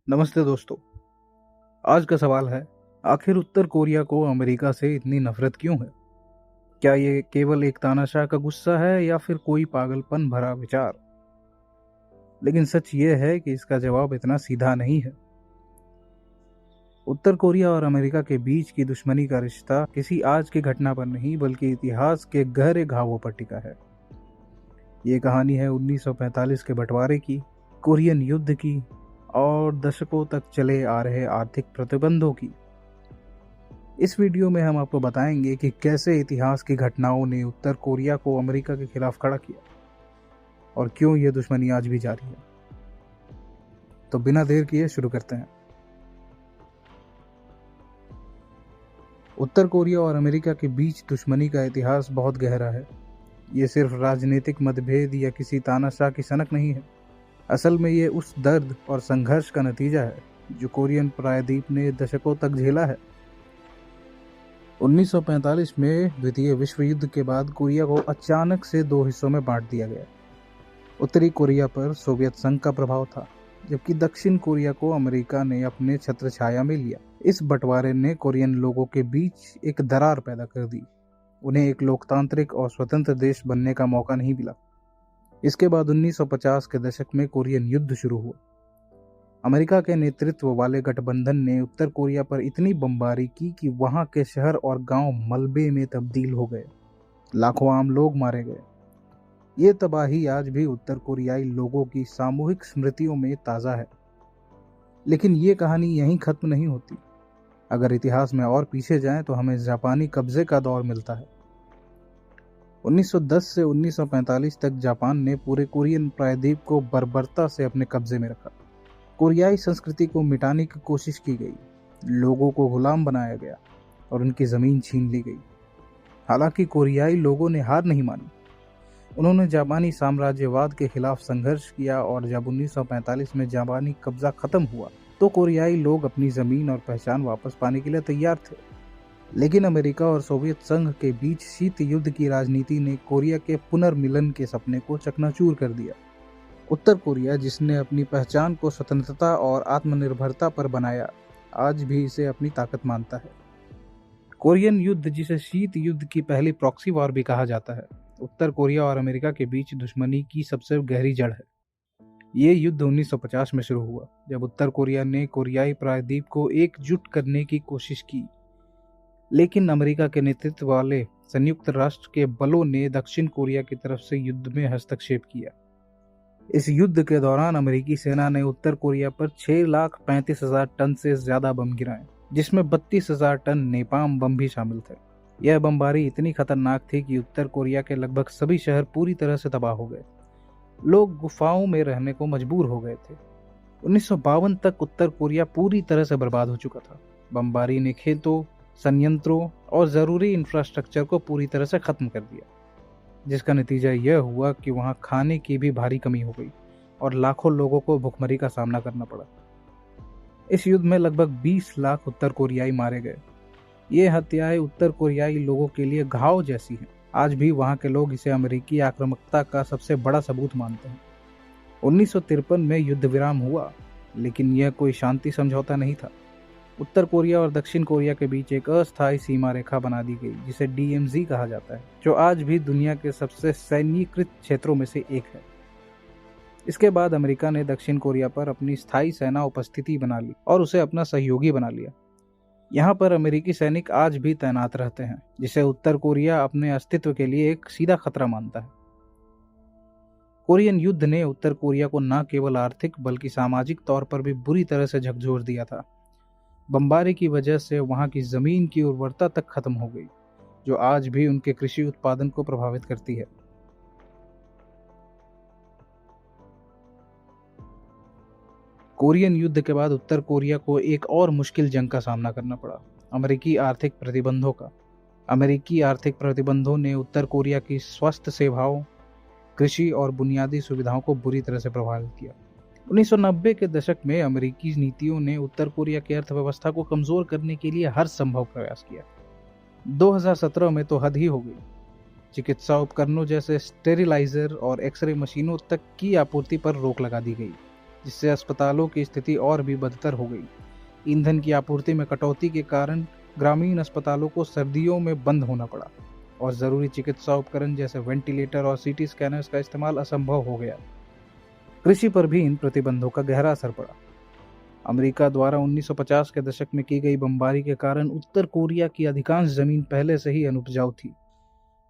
नमस्ते दोस्तों। आज का सवाल है, आखिर उत्तर कोरिया को अमेरिका से इतनी नफरत क्यों है? क्या ये केवल एक तानाशाह का गुस्सा है या फिर कोई पागलपन भरा विचार? लेकिन सच ये है कि इसका जवाब इतना सीधा नहीं है। उत्तर कोरिया और अमेरिका के बीच की दुश्मनी का रिश्ता किसी आज की घटना पर नहीं बल्कि इतिहास के गहरे घावों पर टिका है। ये कहानी है 1945 के बंटवारे की, कोरियन युद्ध की और दशकों तक चले आ रहे आर्थिक प्रतिबंधों की। इस वीडियो में हम आपको बताएंगे कि कैसे इतिहास की घटनाओं ने उत्तर कोरिया को अमेरिका के खिलाफ खड़ा किया और क्यों यह दुश्मनी आज भी जारी है। तो बिना देर किए शुरू करते हैं। उत्तर कोरिया और अमेरिका के बीच दुश्मनी का इतिहास बहुत गहरा है। ये सिर्फ राजनीतिक मतभेद या किसी तानाशाह की सनक नहीं है। असल में ये उस दर्द और संघर्ष का नतीजा है जो कोरियन प्रायद्वीप ने दशकों तक झेला है। 1945 में द्वितीय विश्व युद्ध के बाद कोरिया को अचानक से दो हिस्सों में बांट दिया गया। उत्तरी कोरिया पर सोवियत संघ का प्रभाव था, जबकि दक्षिण कोरिया को अमेरिका ने अपने छत्रछाया में लिया। इस बंटवारे ने कोरियन लोगों के बीच एक दरार पैदा कर दी। उन्हें एक लोकतांत्रिक और स्वतंत्र देश बनने का मौका नहीं मिला। इसके बाद 1950 के दशक में कोरियन युद्ध शुरू हुआ। अमेरिका के नेतृत्व वाले गठबंधन ने उत्तर कोरिया पर इतनी बमबारी की कि वहां के शहर और गांव मलबे में तब्दील हो गए। लाखों आम लोग मारे गए। ये तबाही आज भी उत्तर कोरियाई लोगों की सामूहिक स्मृतियों में ताज़ा है। लेकिन ये कहानी यहीं खत्म नहीं होती। अगर इतिहास में और पीछे जाएं तो हमें जापानी कब्जे का दौर मिलता है। 1910 से 1945 तक जापान ने पूरे कोरियन प्रायद्वीप को बर्बरता से अपने कब्जे में रखा। कोरियाई संस्कृति को मिटाने की कोशिश की गई, लोगों को गुलाम बनाया गया और उनकी ज़मीन छीन ली गई। हालांकि कोरियाई लोगों ने हार नहीं मानी। उन्होंने जापानी साम्राज्यवाद के खिलाफ संघर्ष किया और जब 1945 में जापानी कब्जा खत्म हुआ तो कोरियाई लोग अपनी ज़मीन और पहचान वापस पाने के लिए तैयार थे। लेकिन अमेरिका और सोवियत संघ के बीच शीत युद्ध की राजनीति ने कोरिया के पुनर्मिलन के सपने को चकनाचूर कर दिया। उत्तर कोरिया, जिसने अपनी पहचान को स्वतंत्रता और आत्मनिर्भरता पर बनाया, आज भी इसे अपनी ताकत मानता है। कोरियन युद्ध, जिसे शीत युद्ध की पहली प्रॉक्सी वॉर भी कहा जाता है, उत्तर कोरिया और अमेरिका के बीच दुश्मनी की सबसे गहरी जड़ है। ये युद्ध 1950 में शुरू हुआ, जब उत्तर कोरिया ने कोरियाई प्रायद्वीप को एकजुट करने की कोशिश की। लेकिन अमेरिका के नेतृत्व वाले संयुक्त राष्ट्र के बलों ने दक्षिण कोरिया की तरफ से युद्ध में हस्तक्षेप किया। इस युद्ध के दौरान अमेरिकी सेना ने उत्तर कोरिया पर 6,35,000 टन से ज्यादा बम गिराए, जिसमें 32,000 टन नेपाम बम भी शामिल थे। यह बमबारी इतनी खतरनाक थी कि उत्तर कोरिया के लगभग सभी शहर पूरी तरह से तबाह हो गए। लोग गुफाओं में रहने को मजबूर हो गए थे। 1952 तक उत्तर कोरिया पूरी तरह से बर्बाद हो चुका था। बमबारी ने खेतों, संयंत्रों और ज़रूरी इंफ्रास्ट्रक्चर को पूरी तरह से ख़त्म कर दिया, जिसका नतीजा यह हुआ कि वहां खाने की भी भारी कमी हो गई और लाखों लोगों को भुखमरी का सामना करना पड़ा। इस युद्ध में लगभग 20 लाख उत्तर कोरियाई मारे गए। ये हत्याएं उत्तर कोरियाई लोगों के लिए घाव जैसी हैं। आज भी वहां के लोग इसे अमेरिकी आक्रामकता का सबसे बड़ा सबूत मानते हैं। 1953 में युद्ध विराम हुआ, लेकिन यह कोई शांति समझौता नहीं था। उत्तर कोरिया और दक्षिण कोरिया के बीच एक अस्थायी सीमा रेखा बना दी गई, जिसे DMZ कहा जाता है, जो आज भी दुनिया के सबसे सैन्यीकृत क्षेत्रों में से एक है। इसके बाद अमेरिका ने दक्षिण कोरिया पर अपनी स्थायी सेना उपस्थिति बना ली और उसे अपना सहयोगी बना लिया। यहाँ पर अमेरिकी सैनिक आज भी तैनात रहते हैं, जिसे उत्तर कोरिया अपने अस्तित्व के लिए एक सीधा खतरा मानता है। कोरियन युद्ध ने उत्तर कोरिया को न केवल आर्थिक बल्कि सामाजिक तौर पर भी बुरी तरह से झकझोर दिया था। बमबारी की वजह से वहां की जमीन की उर्वरता तक खत्म हो गई, जो आज भी उनके कृषि उत्पादन को प्रभावित करती है। कोरियन युद्ध के बाद उत्तर कोरिया को एक और मुश्किल जंग का सामना करना पड़ा, अमेरिकी आर्थिक प्रतिबंधों का। अमेरिकी आर्थिक प्रतिबंधों ने उत्तर कोरिया की स्वास्थ्य सेवाओं, कृषि और बुनियादी सुविधाओं को बुरी तरह से प्रभावित किया। 1990 के दशक में अमेरिकी नीतियों ने उत्तर कोरिया की अर्थव्यवस्था को कमजोर करने के लिए हर संभव प्रयास किया। 2017 में तो हद ही हो गई। चिकित्सा उपकरणों जैसे स्टेरिलाइजर और एक्सरे मशीनों तक की आपूर्ति पर रोक लगा दी गई, जिससे अस्पतालों की स्थिति और भी बदतर हो गई। ईंधन की आपूर्ति में कटौती के कारण ग्रामीण अस्पतालों को सर्दियों में बंद होना पड़ा और ज़रूरी चिकित्सा उपकरण जैसे वेंटिलेटर और सीटी स्कैनर्स का इस्तेमाल असंभव हो गया। कृषि पर भी इन प्रतिबंधों का गहरा असर पड़ा। अमेरिका द्वारा 1950 के दशक में की गई बमबारी के कारण उत्तर कोरिया की अधिकांश जमीन पहले से ही अनुपजाऊ थी।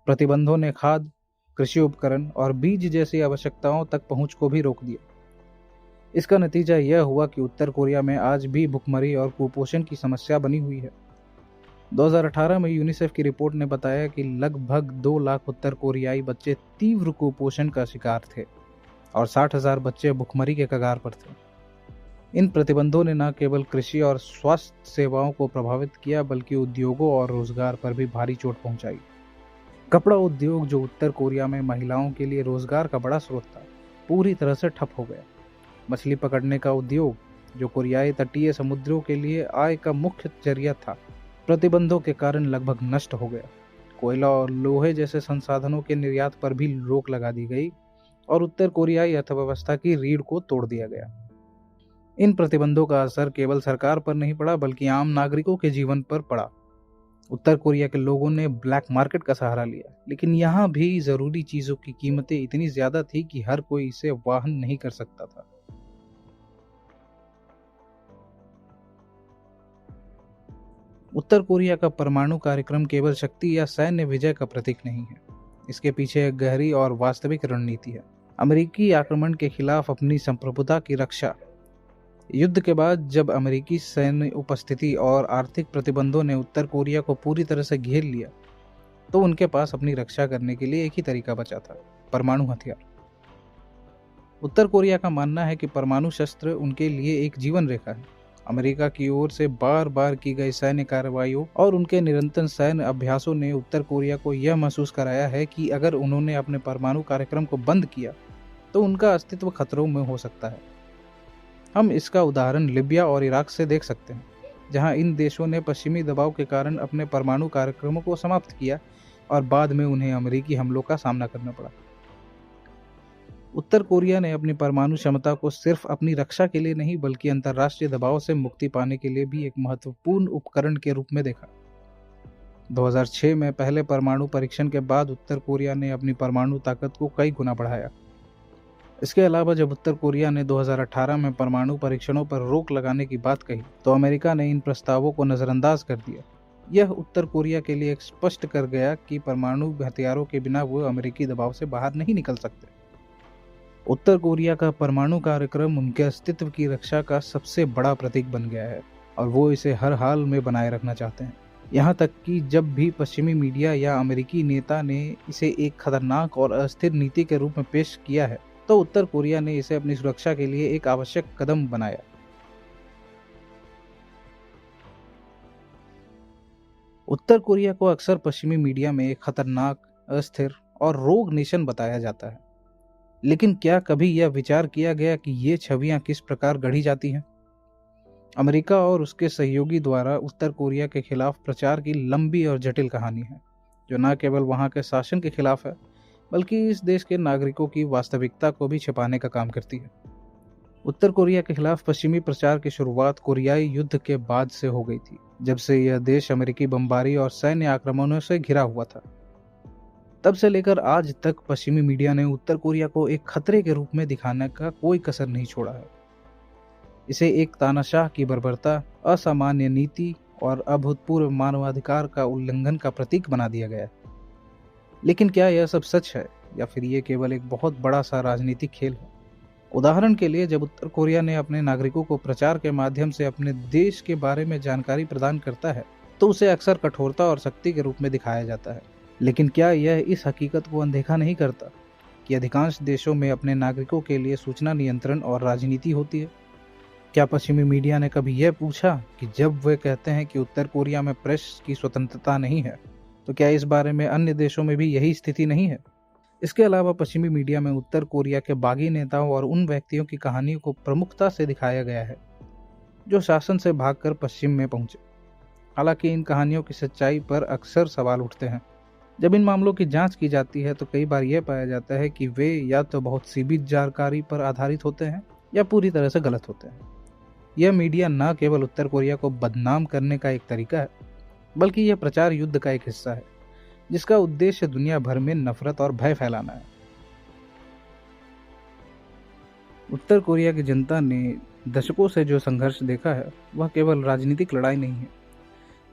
प्रतिबंधों ने खाद, कृषि उपकरण और बीज जैसी आवश्यकताओं तक पहुंच को भी रोक दिया। इसका नतीजा यह हुआ कि उत्तर कोरिया में आज भी भुखमरी और कुपोषण की समस्या बनी हुई है। 2018 में यूनिसेफ की रिपोर्ट ने बताया कि लगभग 2 लाख उत्तर कोरियाई बच्चे तीव्र कुपोषण का शिकार थे और 60,000 बच्चे भुखमरी के कगार पर थे। इन प्रतिबंधों ने न केवल कृषि और स्वास्थ्य सेवाओं को प्रभावित किया बल्कि उद्योगों और रोजगार पर भी भारी चोट पहुंचाई। कपड़ा उद्योग, जो उत्तर कोरिया में महिलाओं के लिए रोजगार का बड़ा स्रोत था, पूरी तरह से ठप हो गया। मछली पकड़ने का उद्योग, जो कोरियाई तटीय समुद्रों के लिए आय का मुख्य जरिया था, प्रतिबंधों के कारण लगभग नष्ट हो गया। कोयला और लोहे जैसे संसाधनों के निर्यात पर भी रोक लगा दी गई और उत्तर कोरियाई अर्थव्यवस्था की रीढ़ को तोड़ दिया गया। इन प्रतिबंधों का असर केवल सरकार पर नहीं पड़ा बल्कि आम नागरिकों के जीवन पर पड़ा। उत्तर कोरिया के लोगों ने ब्लैक मार्केट का सहारा लिया, लेकिन यहाँ भी जरूरी चीजों की कीमतें इतनी ज्यादा थी कि हर कोई इसे वहन नहीं कर सकता था। उत्तर कोरिया का परमाणु कार्यक्रम केवल शक्ति या सैन्य विजय का प्रतीक नहीं है। इसके पीछे एक गहरी और वास्तविक रणनीति है। अमेरिकी आक्रमण के खिलाफ अपनी संप्रभुता की रक्षा। युद्ध के बाद जब अमेरिकी सैन्य उपस्थिति और आर्थिक प्रतिबंधों ने उत्तर कोरिया को पूरी तरह से घेर लिया, तो उनके पास अपनी रक्षा करने के लिए एक ही तरीका बचा था, परमाणु हथियार। उत्तर कोरिया का मानना है कि परमाणु शस्त्र उनके लिए एक जीवन रेखा है। अमेरिका की ओर से बार बार की गई सैन्य कार्रवाइयों और उनके निरंतर सैन्य अभ्यासों ने उत्तर कोरिया को यह महसूस कराया है कि अगर उन्होंने अपने परमाणु कार्यक्रम को बंद किया तो उनका अस्तित्व खतरों में हो सकता है। हम इसका उदाहरण लिबिया और इराक से देख सकते हैं, जहां इन देशों ने पश्चिमी दबाव के कारण अपने परमाणु कार्यक्रमों को समाप्त किया और बाद में उन्हें अमेरिकी हमलों का सामना करना पड़ा। उत्तर कोरिया ने अपनी परमाणु क्षमता को सिर्फ अपनी रक्षा के लिए नहीं बल्कि अंतर्राष्ट्रीय दबाव से मुक्ति पाने के लिए भी एक महत्वपूर्ण उपकरण के रूप में देखा। 2006 में पहले परमाणु परीक्षण के बाद उत्तर कोरिया ने अपनी परमाणु ताकत को कई गुना बढ़ाया। इसके अलावा जब उत्तर कोरिया ने 2018 में परमाणु परीक्षणों पर रोक लगाने की बात कही, तो अमेरिका ने इन प्रस्तावों को नजरअंदाज कर दिया। यह उत्तर कोरिया के लिए स्पष्ट कर गया कि परमाणु हथियारों के बिना वो अमेरिकी दबाव से बाहर नहीं निकल सकते। उत्तर कोरिया का परमाणु कार्यक्रम उनके अस्तित्व की रक्षा का सबसे बड़ा प्रतीक बन गया है और वो इसे हर हाल में बनाए रखना चाहते हैं। यहाँ तक कि जब भी पश्चिमी मीडिया या अमेरिकी नेता ने इसे एक खतरनाक और अस्थिर नीति के रूप में पेश किया है, तो उत्तर कोरिया ने इसे अपनी सुरक्षा के लिए एक आवश्यक कदम बनाया। उत्तर कोरिया को अक्सर पश्चिमी मीडिया में एक खतरनाक, अस्थिर और रोग नेशन बताया जाता है, लेकिन क्या कभी यह विचार किया गया कि ये छवियां किस प्रकार गढ़ी जाती हैं? अमेरिका और उसके सहयोगी द्वारा उत्तर कोरिया के खिलाफ प्रचार की लंबी और जटिल कहानी है, जो न केवल वहां के शासन के खिलाफ है बल्कि इस देश के नागरिकों की वास्तविकता को भी छिपाने का काम करती है। उत्तर कोरिया के खिलाफ पश्चिमी प्रचार की शुरुआत कोरियाई युद्ध के बाद से हो गई थी, जब से यह देश अमेरिकी बमबारी और सैन्य आक्रमणों से घिरा हुआ था। तब से लेकर आज तक पश्चिमी मीडिया ने उत्तर कोरिया को एक खतरे के रूप में दिखाने का कोई कसर नहीं छोड़ा है। इसे एक तानाशाह की बर्बरता, असामान्य नीति और अभूतपूर्व मानवाधिकार का उल्लंघन का प्रतीक बना दिया गया है। लेकिन क्या यह सब सच है या फिर ये केवल एक बहुत बड़ा सा राजनीतिक खेल है? उदाहरण के लिए, जब उत्तर कोरिया ने अपने नागरिकों को प्रचार के माध्यम से अपने देश के बारे में जानकारी प्रदान करता है, तो उसे अक्सर कठोरता और सख्ती के रूप में दिखाया जाता है। लेकिन क्या यह इस हकीकत को अनदेखा नहीं करता कि अधिकांश देशों में अपने नागरिकों के लिए सूचना नियंत्रण और राजनीति होती है? क्या पश्चिमी मीडिया ने कभी यह पूछा कि जब वे कहते हैं कि उत्तर कोरिया में प्रेस की स्वतंत्रता नहीं है, तो क्या इस बारे में अन्य देशों में भी यही स्थिति नहीं है? इसके अलावा पश्चिमी मीडिया में उत्तर कोरिया के बागी नेताओं और उन व्यक्तियों की कहानियों को प्रमुखता से दिखाया गया है जो शासन से भागकर पश्चिम में पहुंचे। हालांकि इन कहानियों की सच्चाई पर अक्सर सवाल उठते हैं। जब इन मामलों की जांच की जाती है तो कई बार यह पाया जाता है कि वे या तो बहुत सीमित जानकारी पर आधारित होते हैं या पूरी तरह से गलत होते हैं। यह मीडिया न केवल उत्तर कोरिया को बदनाम करने का एक तरीका है, बल्कि यह प्रचार युद्ध का एक हिस्सा है जिसका उद्देश्य दुनिया भर में नफरत और भय फैलाना है। उत्तर कोरिया की जनता ने दशकों से जो संघर्ष देखा है वह केवल राजनीतिक लड़ाई नहीं है,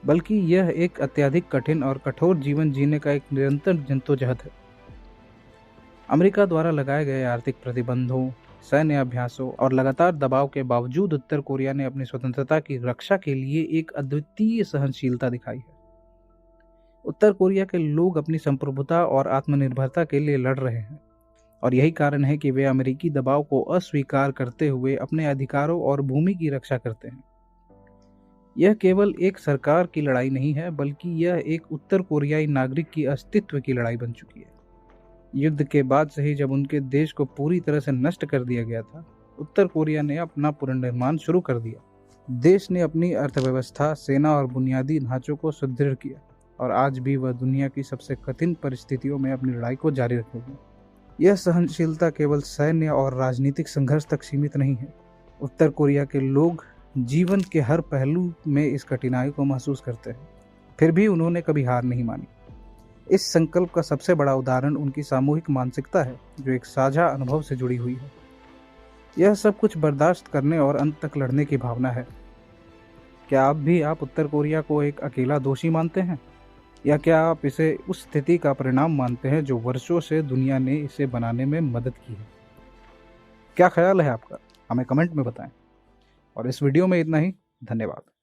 बल्कि यह एक अत्यधिक कठिन और कठोर जीवन जीने का एक निरंतर जद्दोजहद है। अमेरिका द्वारा लगाए गए आर्थिक प्रतिबंधों, सैन्य अभ्यासों और लगातार दबाव के बावजूद उत्तर कोरिया ने अपनी स्वतंत्रता की रक्षा के लिए एक अद्वितीय सहनशीलता दिखाई है। उत्तर कोरिया के लोग अपनी संप्रभुता और आत्मनिर्भरता के लिए लड़ रहे हैं, और यही कारण है कि वे अमेरिकी दबाव को अस्वीकार करते हुए अपने अधिकारों और भूमि की रक्षा करते हैं। यह केवल एक सरकार की लड़ाई नहीं है, बल्कि यह एक उत्तर कोरियाई नागरिक की अस्तित्व की लड़ाई बन चुकी है। युद्ध के बाद से ही जब उनके देश को पूरी तरह से नष्ट कर दिया गया था, उत्तर कोरिया ने अपना पुनर्निर्माण शुरू कर दिया। देश ने अपनी अर्थव्यवस्था, सेना और बुनियादी ढांचों को सुदृढ़ किया, और आज भी वह दुनिया की सबसे कठिन परिस्थितियों में अपनी लड़ाई को जारी रखेगा। यह सहनशीलता केवल सैन्य और राजनीतिक संघर्ष तक सीमित नहीं है। उत्तर कोरिया के लोग जीवन के हर पहलू में इस कठिनाई को महसूस करते हैं, फिर भी उन्होंने कभी हार नहीं मानी। इस संकल्प का सबसे बड़ा उदाहरण उनकी सामूहिक मानसिकता है, जो एक साझा अनुभव से जुड़ी हुई है। यह सब कुछ बर्दाश्त करने और अंत तक लड़ने की भावना है। क्या आप उत्तर कोरिया को एक अकेला दोषी मानते हैं, या क्या आप इसे उस स्थिति का परिणाम मानते हैं जो वर्षों से दुनिया ने इसे बनाने में मदद की है? क्या ख्याल है आपका? हमें कमेंट में बताएं। और इस वीडियो में इतना ही। धन्यवाद।